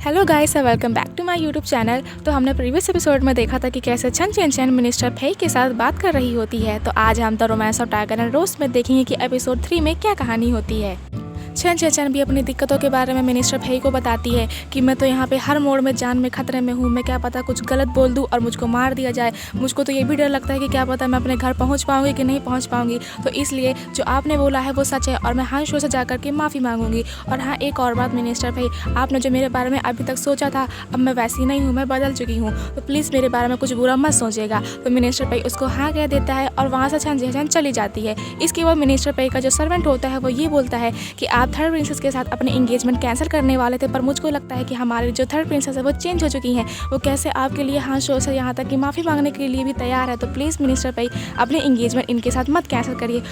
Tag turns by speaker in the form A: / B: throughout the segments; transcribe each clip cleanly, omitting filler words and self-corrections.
A: Hello guys, welcome back to my YouTube channel. तो हमने previous episode में देखा था कि कैसे छन चेन मिनिस्टर फेई के साथ बात कर रही होती है। तो आज हम the romance of tiger and rose में देखेंगे कि एपिसोड 3 में क्या कहानी होती है। छन चेन भी अपनी दिक्कतों के बारे में मिनिस्टर फेई को बताती है कि मैं तो यहाँ पे हर मोड़ में जान में खतरे में हूँ। मैं क्या पता कुछ गलत बोल दूँ और मुझको मार दिया जाए। मुझको तो ये भी डर लगता है कि क्या पता मैं अपने घर पहुँच पाऊँगी कि नहीं पहुँच पाऊँगी। तो इसलिए जो आपने बोला है वो सच है और मैं हांशो से जाकर के माफ़ी मांगूंगी। और हाँ, एक और बात मिनिस्टर फेई, आपने जो मेरे बारे में अभी तक सोचा था अब मैं वैसी नहीं हूँ, मैं बदल चुकी हूँ। तो प्लीज़ मेरे बारे में कुछ बुरा मत सोचिएगा। तो मिनिस्टर फेई उसको हाँ कह देता है और वहाँ से छन चेन चली जाती है। इसके बाद मिनिस्टर फेई का जो सर्वेंट होता है वो ये बोलता है कि आप थर्ड प्रिंसेस के साथ अपने एंगेजमेंट कैंसिल करने वाले थे, पर मुझको लगता है कि हमारी जो थर्ड प्रिंसेस है वो चेंज हो चुकी हैं। वो कैसे आपके लिए हांशो से यहाँ तक कि माफ़ी मांगने के लिए भी तैयार है। तो प्लीज़ मिनिस्टर फेई अपने एंगेजमेंट इनके साथ मत कैंसिल करिए।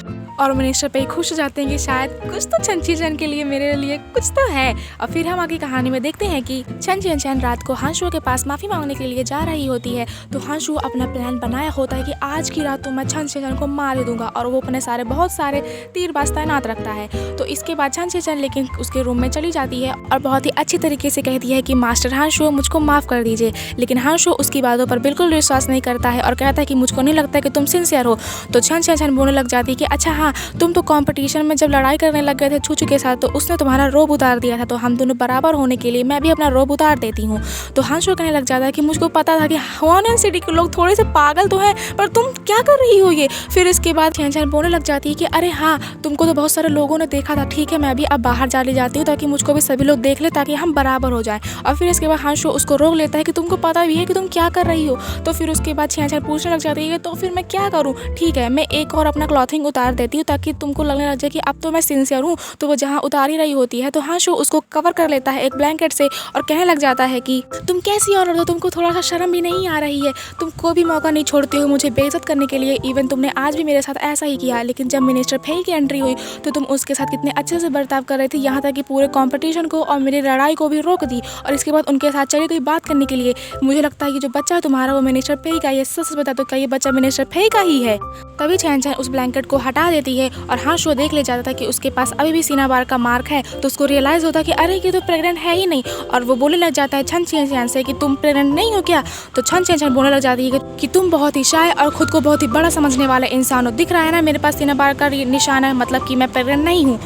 A: और मिनिस्टर फेई खुश हो जाते हैं कि शायद कुछ तो छन चेन के लिए मेरे लिए कुछ तो है। और फिर हम आगे कहानी में देखते हैं कि छन चेन रात को हांशो के पास माफ़ी मांगने के लिए जा रही होती है। तो हांशो अपना प्लान बनाया होता है कि आज की रात तो मैं छन चेन को मार दूंगा और वो अपने बहुत सारे तीरबाज तैनात रखता है। तो इसके बाद छन चेन लेकिन उसके रूम में चली जाती है और बहुत ही अच्छी तरीके से कहती है कि मास्टर हांशो मुझको माफ़ कर दीजिए। लेकिन हांशो उसकी बातों पर बिल्कुल विश्वास नहीं करता है और कहता है कि मुझको नहीं लगता कि तुम सिंसियर हो। तो छन चेन बोलने लग जाती है कि अच्छा हाँ, तुम तो कंपटीशन में जब लड़ाई करने लग गए थे छूछू के साथ तो उसने तुम्हारा रोब उतार दिया था, तो हम दोनों बराबर होने के लिए मैं भी अपना रोब उतार देती हूँ। तो हांशो कहने लग जाता है कि मुझको पता था कि ह्वानन सिटी के लोग थोड़े से पागल तो हैं, पर तुम क्या कर रही हो ये। फिर इसके बाद छन चेन बोलने लग जाती है कि अरे हाँ, तुमको तो बहुत सारे लोगों ने देखा था, ठीक है मैं भी अब बाहर चली जाती हूँ ताकि मुझको भी सभी लोग देख ले ताकि हम बराबर हो जाएं। और फिर इसके बाद हांशो उसको रोक लेता है कि तुमको पता भी है कि तुम क्या कर रही हो। तो फिर उसके बाद छन चेन पूछने लग जाती है तो फिर मैं क्या करूँ। ठीक है, मैं एक और अपना क्लॉथिंग उतार देती हूँ ताकि तुमको लगने लग जाए कि अब तो मैं सिंसियर हूँ। तो वो जहाँ उतार ही रही होती है तो हांशो उसको कवर कर लेता है एक ब्लैंकेट से और कहने लग जाता है कि तुम कैसी औरत हो, तुमको थोड़ा सा शर्म भी नहीं आ रही है, तुम कोई भी मौका नहीं छोड़ती हो मुझे बेइज्जत करने के लिए। इवन तुमने आज भी मेरे साथ ऐसा ही किया, लेकिन जब मिनिस्टर फेई की एंट्री हुई तो तुम उसके साथ कितने अच्छे से बर्ताव कर रही थी, यहाँ तक कि पूरे कंपटीशन को और मेरी लड़ाई को भी रोक दी। और इसके बाद उनके साथ चली गई बात करने के लिए। मुझे लगता है कि जो बच्चा है तुम्हारा वो मिनिस्टर फेई का, ये सच बता दो क्या ये बच्चा मिनिस्टर फेई का ही है। तभी छन चेन उस ब्लैंकेट को हटा देती है और हांशो देख ले जाता था कि उसके पास अभी भी सीना बार का मार्क है। तो उसको रियलाइज होता है कि अरे ये तो प्रेग्नेंट है ही नहीं। और वो बोलने लग जाता है छन चेन से कि तुम प्रेग्नेंट नहीं हो क्या। तो छन चेन बोलने लग जाती है कि तुम बहुत ही शाय और खुद को बहुत ही बड़ा समझने वाले इंसान हो। दिख रहा है ना मेरे पास सीना बार का निशान है, मतलब कि मैं प्रेग्नेंट नहीं हूँ।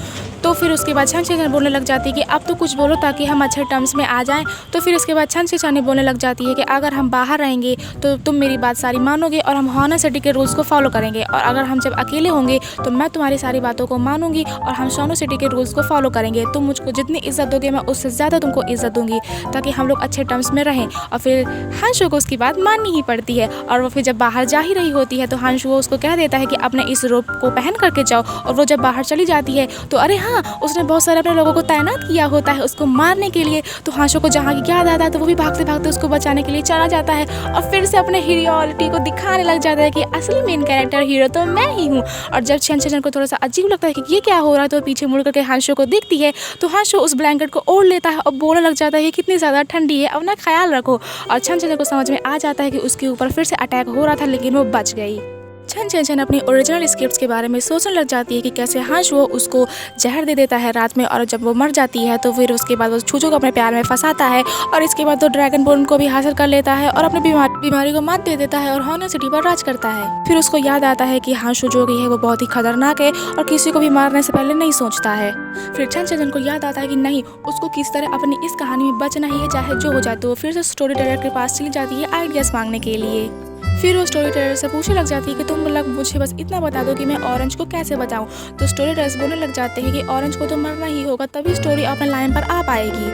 A: तो फिर उसके बाद छन चेन बोलने लग जाती है कि अब तो कुछ बोलो ताकि हम अच्छे टर्म्स में आ जाएं। तो फिर इसके बाद छन चेन बोलने लग जाती है कि अगर हम बाहर रहेंगे तो तुम मेरी बात सारी मानोगे और हम ह्वानन सिटी के रूल्स को फॉलो करेंगे, और अगर हम जब अकेले होंगे तो मैं तुम्हारी सारी बातों को मानूंगी और हम ह्वानन सिटी के रूल्स को फॉलो करेंगे। तुम मुझको जितनी इज्जत दोगे मैं उससे ज़्यादा तुमको इज्जत दूंगी ताकि हम लोग अच्छे टर्म्स में रहें। और फिर हांशो को उसकी बात माननी ही पड़ती है। और वो फिर जब बाहर जा ही रही होती है तो हांशो उसको कह देता है कि अपने इस रोब को पहन करके जाओ। और वो जब बाहर चली जाती है तो अरे हाँ, उसने बहुत सारे अपने लोगों को तैनात किया होता है उसको मारने के लिए। तो हांशो को जहाँ की याद आता है तो वो भी भागते भागते उसको बचाने के लिए चला जाता है और फिर से अपने हीरोइटी को दिखाने लग जाता है कि असली मेन कैरेक्टर हीरो तो मैं ही हूँ। और जब छन चेन को थोड़ा सा अजीब लगता है कि ये क्या हो रहा है तो पीछे मुड़ करके हांशो को देखती है। तो हांशो उस ब्लैंकेट को ओढ़ लेता है और बोलने लग जाता है कि कितनी ज़्यादा ठंडी है, अपना ख्याल रखो। और छन चेन को समझ में आ जाता है कि उसके ऊपर फिर से अटैक हो रहा था, लेकिन वो बच गई। छन चेन अपनी ओरिजिनल स्क्रिप्ट्स के बारे में सोचने लग जाती है कि कैसे हांशो उसको जहर दे देता है रात में, और जब वो मर जाती है तो फिर उसके बाद वो छूछू को अपने प्यार में फंसाता है और इसके बाद वो ड्रैगन बोन को भी हासिल कर लेता है और अपनी बीमारी को मात दे देता है और ह्वानन सिटी पर राज करता है। फिर उसको याद आता है कि हांशो जो भी है वो बहुत ही खतरनाक है और किसी को भी मारने से पहले नहीं सोचता है। फिर छन चेन को याद आता है कि नहीं, उसको किस तरह अपनी इस कहानी में बचना ही है चाहे जो हो जाए। तो वो फिर से स्टोरी टेलर के पास चली जाती है आइडियाज मांगने के लिए। फिर वो स्टोरी टेलर से पूछने लग जाती है कि तुम मतलब मुझे बस इतना बता दो कि मैं ऑरेंज को कैसे बचाऊं। तो स्टोरी टेलर बोलने लग जाते हैं कि ऑरेंज को तो मरना ही होगा, तभी स्टोरी अपने लाइन पर आ पाएगी।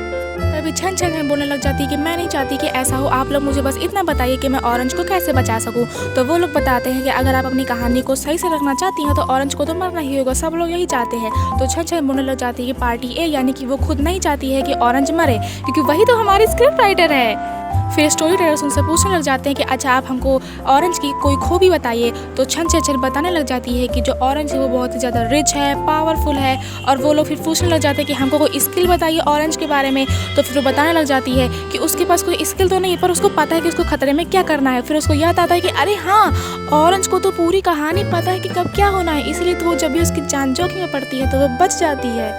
A: तभी छन चेन बोलने लग जाती है कि मैं नहीं चाहती कि ऐसा हो, आप लोग मुझे बस इतना बताइए कि मैं ऑरेंज को कैसे बचा सकूं। तो वो लोग बताते हैं कि अगर आप अपनी कहानी को सही से रखना चाहती हैं तो ऑरेंज को तो मरना ही होगा, सब लोग यही चाहते हैं। तो छन चेन बोलने लग जाती है कि पार्टी ए, यानी कि वो खुद नहीं चाहती है कि ऑरेंज मरे क्योंकि वही तो हमारी स्क्रिप्ट राइटर है। फिर स्टोरी टेलर्स उनसे पूछने लग जाते हैं कि अच्छा आप हमको ऑरेंज की कोई खूबी बताइए। तो छन चेन बताने लग जाती है कि जो ऑरेंज है वो बहुत ही ज़्यादा रिच है, पावरफुल है। और वो लोग फिर पूछने लग जाते हैं कि हमको कोई स्किल बताइए ऑरेंज के बारे में। तो फिर वो बताने लग जाती है कि उसके पास कोई स्किल तो नहीं है पर उसको पता है कि उसको खतरे में क्या करना है। फिर उसको याद आता है कि अरे हाँ, ऑरेंज को तो पूरी कहानी पता है कि कब क्या होना है, इसलिए तो वो जब भी उसकी जान जोखिम में पड़ती है तो वो बच जाती है।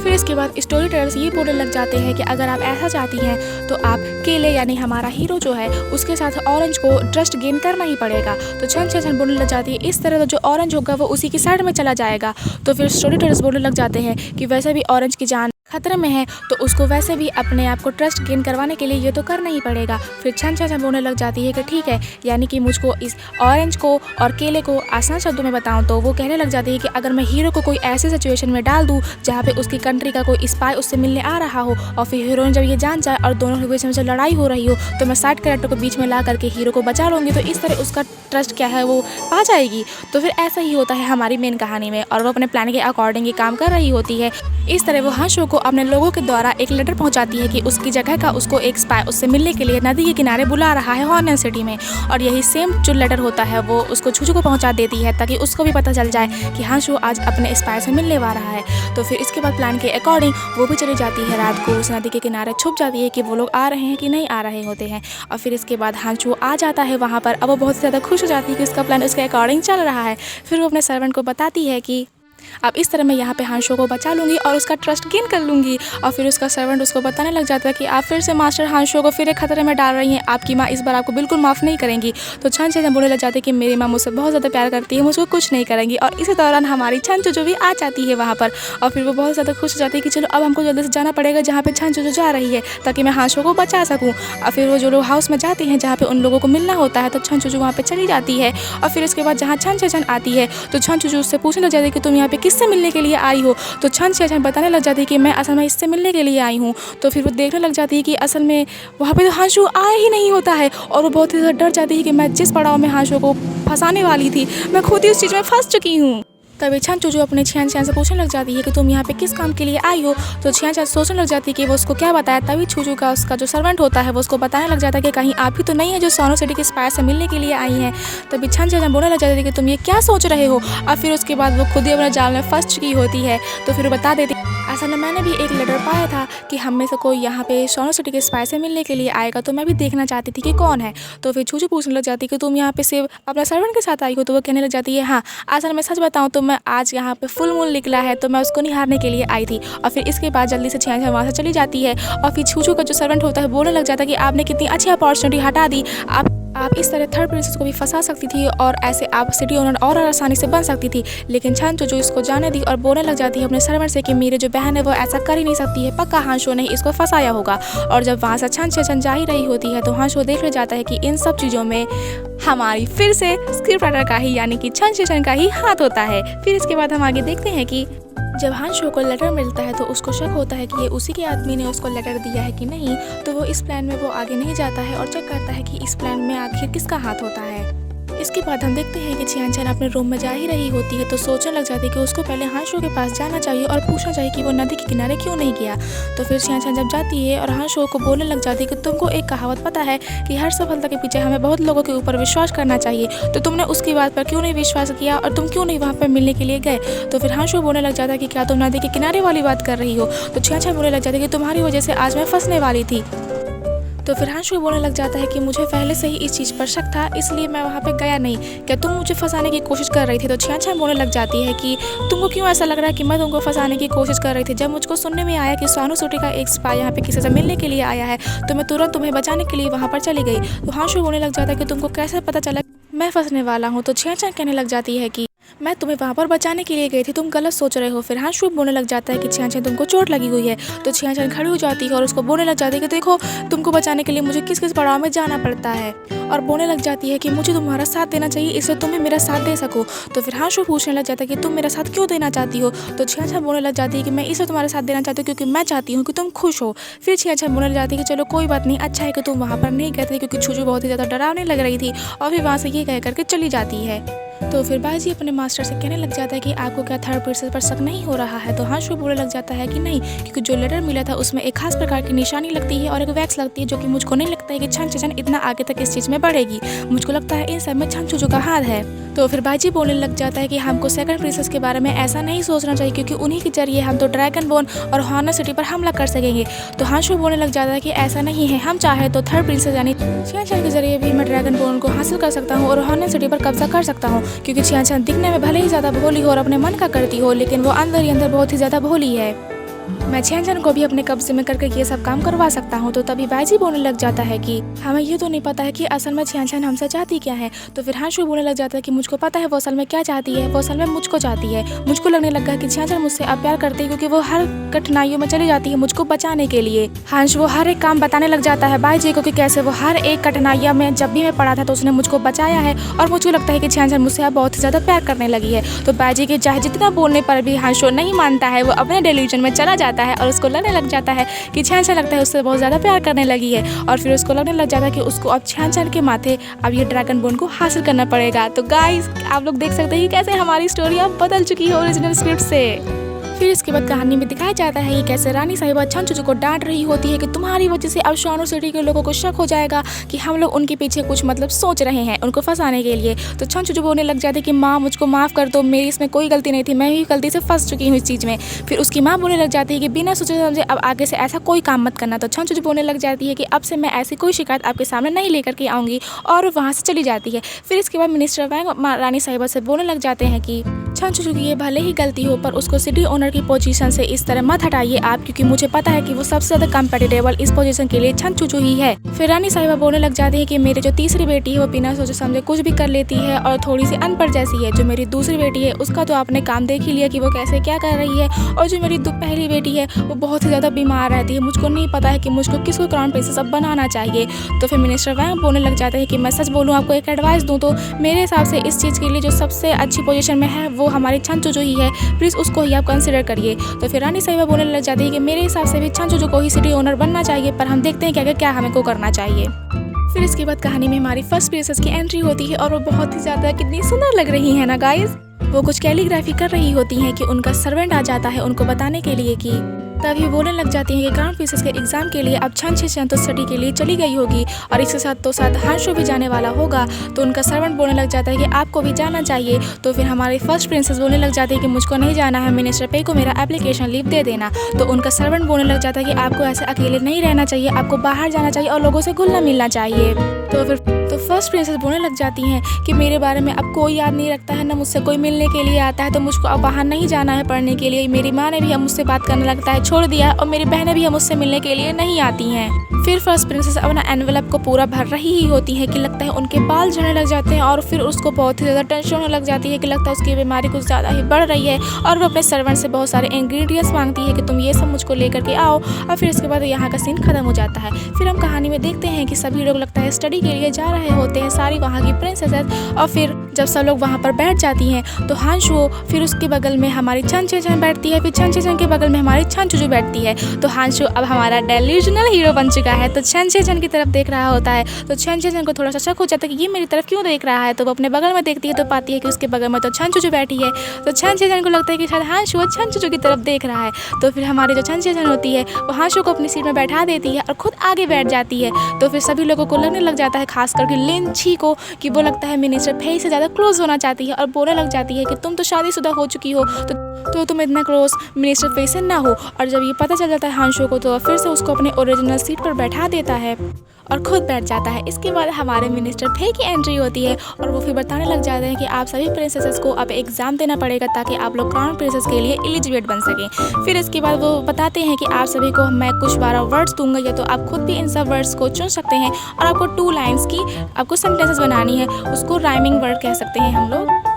A: फिर इसके बाद स्टोरी टेलर्स ये बोलने लग जाते हैं कि अगर आप ऐसा चाहती हैं तो आप केले यानी हमारा हीरो जो है उसके साथ ऑरेंज को ट्रस्ट गेन करना ही पड़ेगा। तो छन छन बोलने लग जाती है इस तरह तो जो ऑरेंज होगा वो उसी की साइड में चला जाएगा। तो फिर स्टोरी टेलर्स बोलने लग जाते हैं कि वैसे भी ऑरेंज की जान खतरे में है तो उसको वैसे भी अपने आप को ट्रस्ट गेन करवाने के लिए ये तो करना ही पड़ेगा। फिर छन छन बोलने लग जाती है कि ठीक है, यानी कि मुझको इस ऑरेंज को और केले को आसान शब्दों में बताऊं तो वो कहने लग जाती है कि अगर मैं हीरो को कोई ऐसी सिचुएशन में डाल दूं जहाँ पे उसकी कंट्री का कोई स्पाई उससे मिलने आ रहा हो और फिर हीरोइन जब ये जान जाए और दोनों के बीच में जब लड़ाई हो रही हो तो मैं साइड कैरेक्टर को बीच में ला करके हीरो को बचा लूँगी, तो इस तरह उसका ट्रस्ट क्या है वो पा जाएगी। तो फिर ऐसा ही होता है हमारी मेन कहानी में और वो अपने प्लान के अकॉर्डिंग ये काम कर रही होती है। इस तरह वो हांशो को अपने लोगों के द्वारा एक लेटर पहुंचाती है कि उसकी जगह का उसको एक स्पाई उससे मिलने के लिए नदी के किनारे बुला रहा है हॉर्नन सिटी में, और यही सेम जो लेटर होता है वो उसको छुचू को पहुंचा देती है ताकि उसको भी पता चल जाए कि हांशो आज अपने स्पाई से मिलने वाला है। तो फिर इसके बाद प्लान के अकॉर्डिंग वो भी चली जाती है, रात को उस नदी के किनारे छुप जाती है कि वो लोग आ रहे हैं कि नहीं आ रहे होते हैं। और फिर इसके बाद हांशो आ जाता है वहाँ पर। अब वो बहुत ज़्यादा खुश हो जाती है कि उसका प्लान उसके अकॉर्डिंग चल रहा है। फिर वो अपने सर्वेंट को बताती है कि अब इस तरह मैं यहाँ पे हांशो को बचा लूँगी और उसका ट्रस्ट गेन कर लूँगी। और फिर उसका सर्वेंट उसको बताने लग जाता है कि आप फिर से मास्टर हांशो को फिर एक खतरे में डाल रही हैं, आपकी माँ इस बार आपको बिल्कुल माफ़ नहीं करेंगी। तो छन छन बोलने लग जाते हैं कि मेरी माँ मुझसे बहुत ज़्यादा प्यार करती है, मुझको कुछ नहीं करेंगी। और इसी दौरान हमारी छन चुचू भी आ जाती है वहाँ पर और फिर वो बहुत ज़्यादा खुश हो जाती है कि चलो अब हमको जल्दी से जाना पड़ेगा जहाँ पर छन चुचू जा रही है ताकि मैं हांशो को बचा सकूँ। और फिर वो जो लोग हाउस में जाते हैं जहाँ पे उन लोगों को मिलना होता है तो छन चुचू वहाँ पे चली जाती है। और फिर इसके बाद जहाँ छन छन आती है तो छन चुचू उससे पूछने लग जाती है कि तुम यहाँ पे किससे मिलने के लिए आई हो। तो छन छन बताने लग जाती है कि मैं असल में इससे मिलने के लिए आई हूँ। तो फिर वो देखने लग जाती है कि असल में वहाँ पे तो हांशो आया ही नहीं होता है और वो बहुत ही ज़्यादा डर जाती है कि मैं जिस पड़ाव में हांशो को फंसाने वाली थी मैं खुद ही उस चीज़ में फंस चुकी हूँ। तभी छन चुचू अपने छियान छियान से पूछने लग जाती है कि तुम यहाँ पे किस काम के लिए आई हो। तो छियान छियान सोचने लग जाती है कि वो उसको क्या बताया। तभी छुचू का उसका जो सर्वेंट होता है वो उसको बताने लग जाता है कि कहीं आप ही तो नहीं है जो सोनो सिटी के स्पाई से मिलने के लिए आई हैं। तभी छन छियान बोलने लग जाती है कि तुम ये क्या सोच रहे हो। और फिर उसके बाद वो खुद ही अपने जाल में फंस चुकी होती है। तो फिर वो बता देती असल में मैंने भी एक लेटर पाया था कि हम में से कोई यहाँ पे सोनो सिटी के स्पाई से मिलने के लिए आएगा, तो मैं भी देखना चाहती थी कि कौन है। तो फिर छुचू पूछने लग जाती है कि तुम यहाँ पे सिर्फ अपने सर्वेंट के साथ आई हो। तो वो कहने लग जाती है हाँ, असल में सच बताऊँ तो मैं आज यहाँ पे फुल मून निकला है तो मैं उसको निहारने के लिए आई थी। और फिर इसके बाद जल्दी से छियान वहाँ से चली जाती है। और फिर छुचू का जो सर्वेंट होता है बोलने लग जाता है कि आपने कितनी अच्छी अपॉर्चुनिटी हटा दी, आप इस तरह थर्ड प्रिंसेस को भी फंसा सकती थी और ऐसे आप सिटी ओनर और आसानी से बन सकती थी। लेकिन छन चुचू इसको जाने दी और बोलने लग जाती है अपने सर्वेंट से कि मेरी जो बहन है वो ऐसा कर ही नहीं सकती है, पक्का हांशो ने इसको फंसाया होगा। और जब वहाँ से छन जा ही रही होती है तो हांशो देख ले जाता है कि इन सब चीज़ों में हमारी फिर से स्क्रिप्ट राइटर का ही यानी कि छन का ही हाथ होता है। फिर इसके बाद हम आगे देखते हैं कि जब हांशो को लेटर मिलता है तो उसको शक होता है कि ये उसी के आदमी ने उसको लेटर दिया है कि नहीं। तो वो इस प्लान में वो आगे नहीं जाता है और चेक करता है कि इस प्लान में आखिर किसका हाथ होता है। इसके बाद हम देखते हैं कि छियान छियान अपने रूम में जा ही रही होती है तो सोचने लग जाती है कि उसको पहले हांशो के पास जाना चाहिए और पूछना चाहिए कि वो नदी के किनारे क्यों नहीं गया। तो फिर छियान छियान जब जाती है और हांशो को बोलने लग जाती है कि तुमको एक कहावत पता है कि हर सफलता के पीछे हमें बहुत लोगों के ऊपर विश्वास करना चाहिए, तो तुमने उसकी बात पर क्यों नहीं विश्वास किया और तुम क्यों नहीं वहाँ पर मिलने के लिए गए। तो फिर हांशो बोलने लग जाता है कि क्या तुम नदी के किनारे वाली बात कर रही हो। तो छियान छियान बोलने लग जाती है कि तुम्हारी वजह से आज मैं फंसने वाली थी। तो फिर हांशो बोलने लग जाता है कि मुझे पहले से ही इस चीज़ पर शक था इसलिए मैं वहाँ पे गया नहीं, क्या तुम मुझे फंसाने की कोशिश कर रही थी। तो छियान छियान बोलने लग जाती है कि तुमको क्यों ऐसा लग रहा है कि मैं तुमको फंसाने की कोशिश कर रही थी। जब मुझको सुनने में आया कि सोनो सिटी का एक स्पाई यहाँ पे किसी से मिलने के लिए आया है तो मैं तुरंत तुम्हें बचाने के लिए वहाँ पर चली गई। तो हांशो बोलने लग जाता है कि तुमको कैसे पता चला मैं फंसने वाला हूँ। तो छियान छियान कहने लग जाती है कि मैं तुम्हें वहाँ पर बचाने के लिए गई थी, तुम गलत सोच रहे हो। फिर हांशो बोलने लग जाता है कि छियान छियान तुमको चोट लगी हुई है। तो छियान छियान खड़ी हो जाती है और उसको बोलने लग जाती है कि देखो तुमको बचाने के लिए मुझे किस किस पड़ाव में जाना पड़ता है, और बोलने लग जाती है कि मुझे तुम्हारा साथ देना चाहिए इसलिए तुम्हें मेरा साथ दे सको। तो फिर हांशो पूछने लग जाता है कि तुम मेरा साथ क्यों देना चाहती हो। तो छियान छियान बोलने लग जाती है कि मैं इसलिए तुम्हारा साथ देना चाहती हूँ क्योंकि मैं चाहती हूँ कि तुम खुश हो। फिर छियान छियान बोलने लग जाती है कि चलो कोई बात नहीं, अच्छा है कि तुम वहाँ पर नहीं गए थे क्योंकि छुचू बहुत ही ज़्यादा डरावने लग रही थी। और फिर वहाँ से ये कह करके चली जाती है। तो फिर बाजी अपने मास्टर से कहने लग जाता है कि आपको क्या थर्ड प्रिंसेस पर शक नहीं हो रहा है। तो हांशो बोलने लग जाता है कि नहीं, क्योंकि जो लेटर मिला था उसमें एक खास प्रकार की निशानी लगती है और एक वैक्स लगती है जो कि मुझको नहीं लगता है कि छन छन इतना आगे तक इस चीज़ में बढ़ेगी। मुझको लगता है इन सब में छन चुचू का हाथ है। तो फिर बाजी बोलने लग जाता है कि हमको सेकंड प्रिंसेस के बारे में ऐसा नहीं सोचना चाहिए क्योंकि उन्हीं के जरिए हम तो ड्रैगन बोन और हॉर्नर सिटी पर हमला कर सकेंगे। तो हांशो बोलने लग जाता है कि ऐसा नहीं है, हम चाहे तो थर्ड प्रिंसेस यानी छियान छियान के जरिए भी मैं ड्रैगन बोन को हासिल कर सकता हूँ और हॉर्नर सिटी पर कब्जा कर सकता हूँ। क्योंकि छियान छियान दिखने में भले ही ज़्यादा भोली हो और अपने मन का करती हो लेकिन वो अंदर ही अंदर बहुत ही ज़्यादा भोली है। मैं छेनछेन को भी अपने कब्जे में करके ये सब काम करवा सकता हूँ। तो तभी बाईजी बोलने लग जाता है कि हमें ये तो नहीं पता है कि असल में छेनछेन हमसे चाहती क्या है। तो फिर हांशु बोलने लग जाता है कि मुझको पता है वो असल में क्या चाहती है, वो असल में मुझको चाहती है। मुझको लगने लगा कि छेनछेन मुझसे अब प्यार करती है क्योंकि वो हर कठिनाइयों में चली जाती है मुझको बचाने के लिए। हांशु वो हर एक काम बताने लग जाता है बाईजी को कि कैसे वो हर एक कठिनाइयों में जब भी मैं पड़ा था तो उसने मुझको बचाया है और मुझको लगता है कि छेनछेन मुझसे अब बहुत ही ज़्यादा प्यार करने लगी है। तो बाईजी के चाहे जितना बोलने पर भी हांशु नहीं मानता है, वो अपने डेल्यूजन में चला जाता है और उसको लगने लग जाता है कि छेनछेन लगता है उससे बहुत ज़्यादा प्यार करने लगी है। और फिर उसको लगने लग जाता है कि उसको अब छेनछेन के माथे अब ये ड्रैगन बोन को हासिल करना पड़ेगा। तो गाइस आप लोग देख सकते हैं कि कैसे हमारी स्टोरी अब बदल चुकी है ओरिजिनल स्क्रिप्ट से। फिर इसके बाद कहानी में दिखाया जाता है कि कैसे रानी साहिबा छनचूचू को डांट रही होती है कि तुम्हारी वजह से अब शानो सिटी के लोगों को शक हो जाएगा कि हम लोग उनके पीछे कुछ मतलब सोच रहे हैं उनको फंसाने के लिए। तो छनचूचू बोलने लग जाती है कि माँ मुझको माफ़ कर दो, मेरी इसमें कोई गलती नहीं थी, मैं ही गलती से फंस चुकी हूँ इस चीज़ में। फिर उसकी माँ बोलने लग जाती है कि बिना सोचे समझे अब आगे से ऐसा कोई काम मत करना। तो छनचूचू बोलने लग जाती है कि अब से मैं ऐसी कोई शिकायत आपके सामने नहीं लेकर के आऊँगी और वहाँ से चली जाती है। फिर इसके बाद मिनिस्टर वैंग रानी साहिबा से बोलने लग जाते हैं कि छनचूचू की ये भले ही गलती हो पर उसको सिटी ओनर की पोजीशन से इस तरह मत हटाइए आप, क्योंकि मुझे पता है कि वो सबसे ज्यादा कंपेटेबल इस पोजीशन के लिए छनचूचू ही है। फिर रानी साहिबा बोलने लग जाती है कि मेरी जो तीसरी बेटी है वो बिना सोचे समझे कुछ भी कर लेती है और थोड़ी सी अनपढ़ जैसी है। जो मेरी दूसरी बेटी है उसका तो आपने काम देख ही लिया कि वो कैसे क्या कर रही है, और जो मेरी पहली बेटी है वो बहुत ही ज्यादा बीमार रहती है, मुझको नहीं पता है कि मुझको किसको क्राउन प्रिंसेस अब बनाना चाहिए। तो फिर मिनिस्टर वैंग बोलने लग जाते हैं कि मैं सच बोलूँ आपको एक एडवाइस दूँ तो मेरे हिसाब से इस चीज़ के लिए जो सबसे अच्छी पोजीशन में है वो हमारी छनचूचू ही है, प्लीज़ उसको ही आप कंसिडर करिए। तो फिर रानी साहिबा बोलने लग जाती है कि मेरे हिसाब से भी छनचूचू को ही सिटी ओनर बनना चाहिए, पर हम देखते हैं क्या हमें को करना चाहिए। फिर इसके बाद कहानी में हमारी फर्स्ट प्रिंसेस की एंट्री होती है और वो बहुत ही ज़्यादा कितनी सुंदर लग रही है ना गाइस। वो कुछ कैलीग्राफी कर रही होती हैं कि उनका सर्वेंट आ जाता है उनको बताने के लिए कि तभी बोलने लग जाती हैं कि क्राउन प्रिंसेस के एग्जाम के लिए अब छनछेन तो स्टडी के लिए चली गई होगी और इसके साथ हांशु भी जाने वाला होगा। तो उनका सर्वेंट बोलने लग जाता है कि आपको भी जाना चाहिए। तो फिर हमारी फर्स्ट प्रिंसेस बोलने लग जाती है कि मुझको नहीं जाना है, मिनिस्टर पे को मेरा एप्लीकेशन लीव दे देना। तो उनका सर्वेंट बोलने लग जाता है कि आपको ऐसे अकेले नहीं रहना चाहिए, आपको बाहर जाना चाहिए और लोगों से घुलना मिलना चाहिए। तो फर्स्ट प्रिंसेस बोलने लग जाती हैं कि मेरे बारे में अब कोई याद नहीं रखता है, ना मुझसे कोई मिलने के लिए आता है, तो मुझको अब बाहर नहीं जाना है पढ़ने के लिए। मेरी माँ ने भी अब मुझसे बात करने लगता है छोड़ दिया है और मेरी बहनें भी अब मुझसे मिलने के लिए नहीं आती हैं। फिर फर्स्ट प्रिंसेस अपना एनवेलप को पूरा भर रही ही होती है कि लगता है उनके बाल झड़ने लग जाते हैं और फिर उसको बहुत ही ज़्यादा टेंशन होने लग जाती है कि लगता है उसकी बीमारी कुछ ज़्यादा ही बढ़ रही है और वो अपने सर्वेंट से बहुत सारे इंग्रेडिएंट्स मांगती है कि तुम ये सब मुझको लेकर के आओ। और फिर इसके बाद यहाँ का सीन खत्म हो जाता है। फिर हम कहानी में देखते हैं कि सभी लोग लगता है स्टडी के लिए जा रहे होते हैं, सारी वहाँ की प्रिंसेसेस। और फिर जब सब लोग वहाँ पर बैठ जाती हैं तो हांशु, फिर उसके बगल में हमारी छनछेन बैठती है, फिर छनछेन के बगल में हमारी छनचूचू बैठती है। तो हांशु अब हमारा डेल्यूजनल हीरो बन चुका है, तो छनछेन की तरफ देख रहा होता है। तो छनछेन को थोड़ा सा शक हो जाता है कि ये मेरी तरफ क्यों देख रहा है। तो वो अपने बगल में देखती है तो पाती है कि उसके बगल में तो छनचूचू बैठी है। तो छनछेन को लगता है कि शायद हांशु छनचूचू की तरफ देख रहा है। तो फिर हमारी जो छनछेन होती है वो हांशु को अपनी सीट में बैठा देती है और खुद आगे बैठ जाती है। तो फिर सभी लोगों को लगने लग जाता है, खास करके लिंची को, कि वो लगता है मिनिस्टर फेई से ज़्यादा क्लोज होना चाहती है और बोलने लग जाती है कि तुम तो शादीशुदा हो चुकी हो तो तुम इतना क्लोज मिनिस्टर फेई से ना हो। और जब ये पता चल जाता है हांशु को तो फिर से उसको अपने ओरिजिनल सीट पर बैठा देता है और खुद बैठ जाता है। इसके बाद हमारे मिनिस्टर फेई की एंट्री होती है और वो फिर बताने लग जाते हैं कि आप सभी प्रिंसेसेस को अब एग्जाम देना पड़ेगा ताकि आप लोग क्राउन प्रिंसेस के लिए एलिजिबल बन सकें। फिर इसके बाद वो बताते हैं कि आप सभी को मैं कुछ 12 वर्ड्स दूंगा, या तो आप खुद भी इन सब वर्ड्स को चुन सकते हैं और आपको 2 लाइन्स की आपको सेंटेंसेस बनानी है, उसको राइमिंग वर्ड कह सकते हैं हम लोग।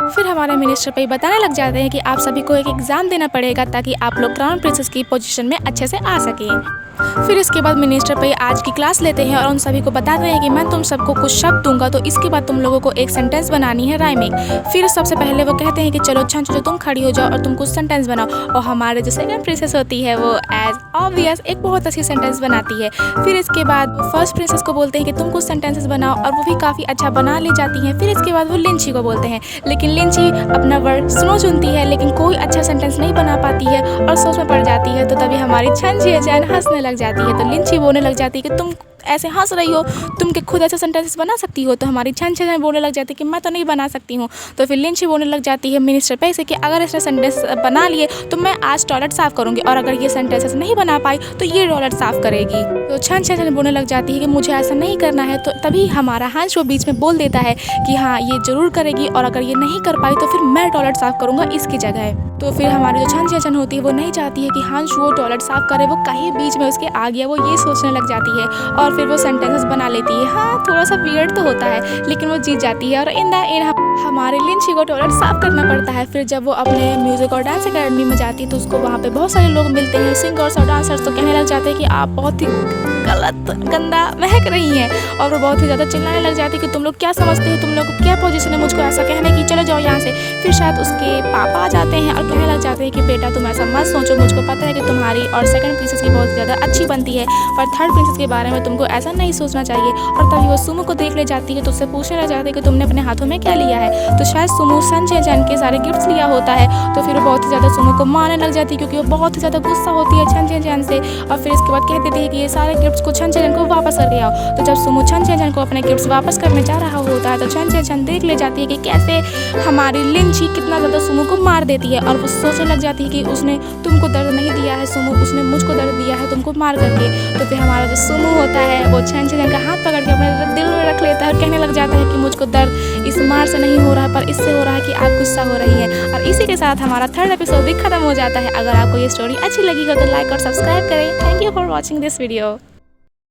A: फिर हमारे मिनिस्टर पे बताने लग जाते हैं कि आप सभी को एक एग्ज़ाम देना पड़ेगा ताकि आप लोग क्राउन प्रिंसेस की पोजीशन में अच्छे से आ सकें। फिर इसके बाद मिनिस्टर पे आज की क्लास लेते हैं और उन सभी को बताते हैं कि मैं तुम सबको कुछ शब्द दूंगा, तो इसके बाद तुम लोगों को एक सेंटेंस बनानी है राइमिंग। फिर सबसे पहले वो कहते हैं कि चलो छनछूचू तुम खड़ी हो जाओ और तुम कुछ सेंटेंस बनाओ, और हमारे जो सेकंड प्रिंसेस होती है वो एज ऑब्वियस एक बहुत अच्छी सेंटेंस बनाती है। फिर इसके बाद फर्स्ट प्रिंसेस को बोलते हैं कि तुम कुछ सेंटेंसेस बनाओ और वो भी काफ़ी अच्छा बना ले जाती हैं। फिर इसके बाद वो लिंची को बोलते हैं, लेकिन लिंची अपना वर्ड स्लो चुनती है लेकिन कोई अच्छा सेंटेंस नहीं बना पाती है और सोच में पड़ जाती है। तो तभी हमारी छनछेन हंसने लग जाती है। तो लिंची बोलने लग जाती है कि तुम ऐसे हंस रही हो, तुम के खुद ऐसे सेंटेंसेस बना सकती हो। तो हमारी छन छन बोलने लग जाती है कि मैं तो नहीं बना सकती हूँ। तो फिर लिंची बोलने लग जाती है मिनिस्टर पे से कि अगर इसने सेंटेंस बना लिए तो मैं आज टॉयलेट साफ़ करूँगी, और अगर ये सेंटेंसेस नहीं बना पाई तो ये टॉयलेट साफ़ करेगी। तो छन छन बोलने लग जाती है कि मुझे ऐसा नहीं करना है। तो तभी हमारा हंस वो बीच में बोल देता है कि हाँ ये ज़रूर करेगी, और अगर ये नहीं कर पाई तो फिर मैं टॉयलेट साफ़ करूँगा इसकी जगह। तो फिर हमारी जो छन छन होती है वो नहीं चाहती है कि हंस वो टॉयलेट साफ़ करे, वो कहीं बीच में उसके आ गया, वो ये सोचने लग जाती है और फिर वो सेंटेंसेस बना लेती है। हाँ थोड़ा सा वियर्ड तो होता है, लेकिन वो जीत जाती है और इन द एंड हमारे लिंची को टॉयलेट साफ़ करना पड़ता है। फिर जब वो अपने म्यूज़िक और डांस अकेडमी में जाती है तो उसको वहाँ पे बहुत सारे लोग मिलते हैं, सिंगर्स और डांसर्स। तो कहने लग जाते हैं कि आप बहुत ही गलत गंदा महक रही हैं, और वो बहुत ही ज़्यादा चिल्लाने लग जाती है कि तुम लोग क्या समझते हो, तुम लोग को क्या पोजीशन है मुझको ऐसा कहने की, चलो जाओ यहाँ से। फिर शायद उसके पापा आ जाते हैं और कहने लग जाते हैं कि बेटा तुम ऐसा मत सोचो, मुझको पता है कि तुम्हारी और सेकंड प्रिंसेस की बहुत ज़्यादा अच्छी बनती है, पर थर्ड प्रिंसेस के बारे में तुमको ऐसा नहीं सोचना चाहिए। और तभी वो सुमो को देख ले जाती है तो उससे पूछने लग जाती है कि तुमने अपने हाथों में क्या लिया है। तो शायद सुमो सन चैन के सारे गिफ्ट्स लिया होता है। तो फिर वो बहुत ही ज़्यादा सुमो को मारने लग जाती है, क्योंकि वो बहुत ही ज़्यादा गुस्सा होती है छन चैन से। और फिर इसके बाद कह देती है कि ये सारे गिफ्ट्स को छन चैन को वापस करके आओ। तो जब सुमो छन चैन को अपने गिफ्ट्स वापस करने जा रहा होता है तो छन चैन देख ले जाती है कि कैसे हमारी लिंची कितना ज़्यादा सुमो को मार देती है, और वो सोचने लग जाती है कि उसने तुमको दर्द नहीं दिया है सुमो, उसने मुझको दर्द दिया है तुमको मार करके। तो फिर हमारा जो सुमो होता है वो छन चैन का हाथ पकड़ के अपने दिल में रख लेता है और कहने लग जाता है कि मुझको दर्द इस मार से नहीं हो रहा है, पर इससे हो रहा है कि आप गुस्सा हो रही हैं। और इसी के साथ हमारा थर्ड एपिसोड भी खत्म हो जाता है। अगर आपको ये स्टोरी अच्छी लगी हो तो लाइक और सब्सक्राइब करें। Thank you for watching this video.